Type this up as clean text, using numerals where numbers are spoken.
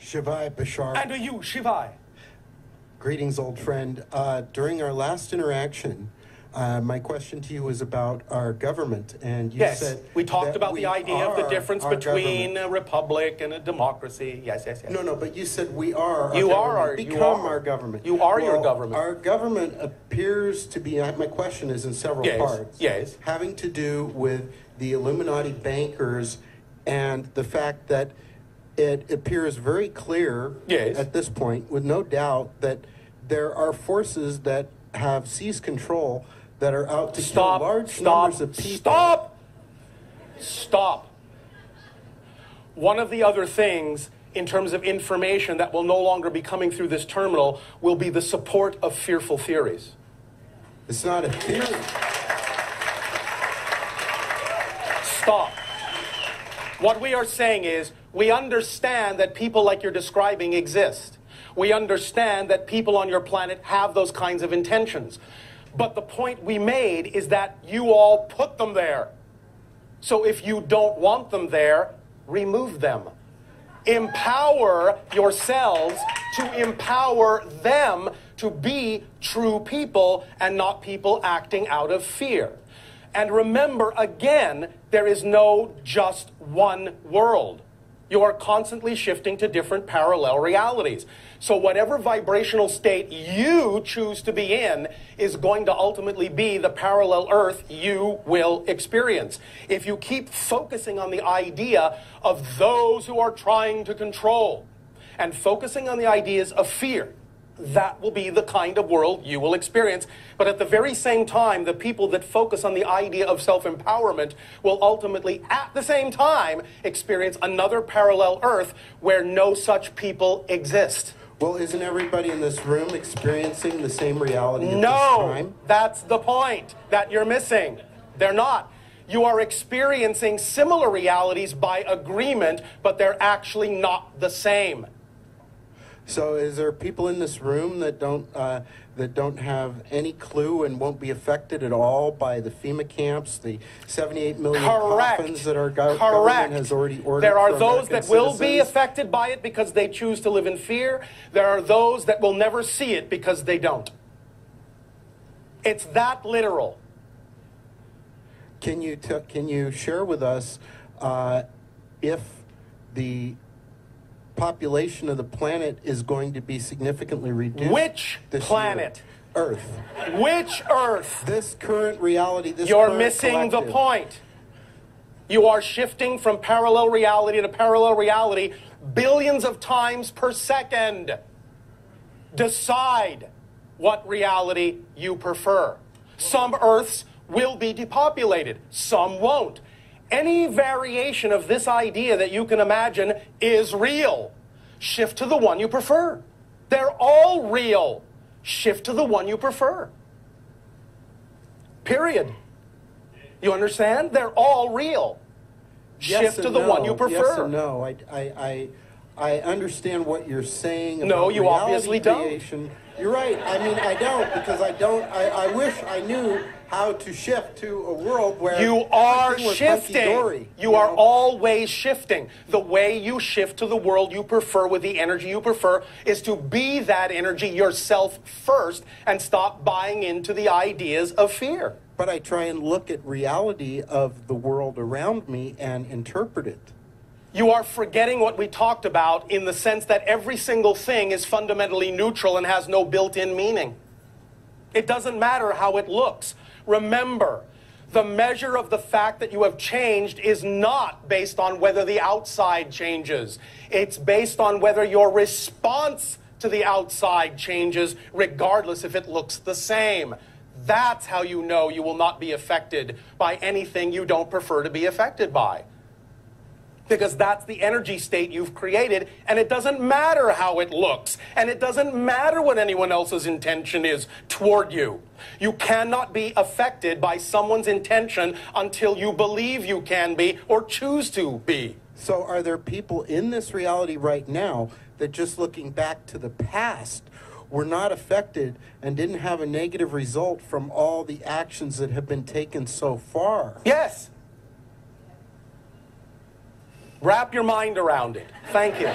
Shivai, Bashar. And to you, Shivai. Greetings, old friend. During our last interaction, my question to you was about our government, and you said we talked that about the idea of the difference between a republic and a democracy. Yes. No, but you said we are. You are our government. You are your government. Our government appears to be. My question is in several parts. Yes. Having to do with the Illuminati bankers and the fact that it appears very clear at this point, with no doubt, that there are forces that have seized control that are out to kill large numbers of people. Stop. One of the other things in terms of information that will no longer be coming through this terminal will be the support of fearful theories. It's not a theory. Stop. What we are saying is, we understand that people like you're describing exist. We understand that people on your planet have those kinds of intentions. But the point we made is that you all put them there. So if you don't want them there, remove them. Empower yourselves to empower them to be true people and not people acting out of fear. And remember, again, there is no just one world. You are constantly shifting to different parallel realities. So whatever vibrational state you choose to be in is going to ultimately be the parallel Earth you will experience. If you keep focusing on the idea of those who are trying to control and focusing on the ideas of fear, that will be the kind of world you will experience. But at the very same time, the people that focus on the idea of self-empowerment will ultimately, at the same time, experience another parallel Earth where no such people exist. Well, isn't everybody in this room experiencing the same reality at this time? No, that's the point that you're missing. They're not. You are experiencing similar realities by agreement, but they're actually not the same. So is there people in this room that don't have any clue and won't be affected at all by the FEMA camps, the 78 million coffins that our government has already ordered? There are those that will be affected by it because they choose to live in fear. There are those that will never see it because they don't. It's that literal. Can you share with us if the population of the planet is going to be significantly reduced? Which planet? Earth. Which Earth? This current reality, this You're current missing collective. the point. You are shifting from parallel reality to parallel reality billions of times per second. Decide what reality you prefer. Some Earths will be depopulated. Some won't. Any variation of this idea that you can imagine is real. Shift to the one you prefer. They're all real. Shift to the one you prefer. Period. You understand? They're all real. Shift to the one you prefer. Yes and no. I understand what you're saying about no, you obviously creation. Don't. You're right. I mean, I don't, because I wish I knew how to shift to a world where you are shifting. You are always shifting. The way you shift to the world you prefer with the energy you prefer is to be that energy yourself first and stop buying into the ideas of fear. But I try and look at reality of the world around me and interpret it. You are forgetting what we talked about in the sense that every single thing is fundamentally neutral and has no built-in meaning. It doesn't matter how it looks. Remember, the measure of the fact that you have changed is not based on whether the outside changes. It's based on whether your response to the outside changes, regardless if it looks the same. That's how you know you will not be affected by anything you don't prefer to be affected by. Because that's the energy state you've created, and it doesn't matter how it looks, and it doesn't matter what anyone else's intention is toward you. You cannot be affected by someone's intention until you believe you can be or choose to be. So are there people in this reality right now that, just looking back to the past, were not affected and didn't have a negative result from all the actions that have been taken so far? Yes. Wrap your mind around it. Thank you.